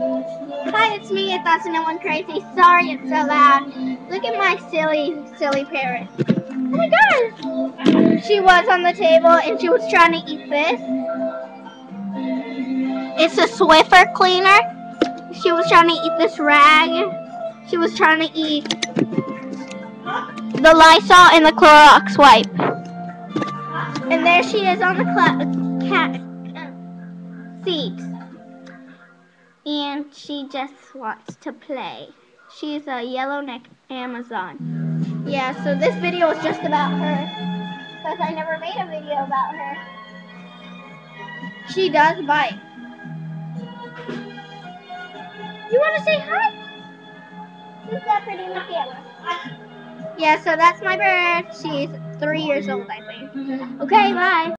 Hi, it's me. I thought someone crazy. Sorry it's so loud. Look at my silly parrot. Oh my god! She was on the table and she was trying to eat this. It's a Swiffer cleaner. She was trying to eat this rag. She was trying to eat the Lysol and the Clorox wipe. And there she is on the cat seat. And she just wants to play. She's a yellow-neck Amazon. Yeah, so this video is just about her. Because I never made a video about her. She does bite. You want to say hi? Who's that pretty in the camera? Yeah, so that's my bird. She's 3 years old, I think. Okay, bye.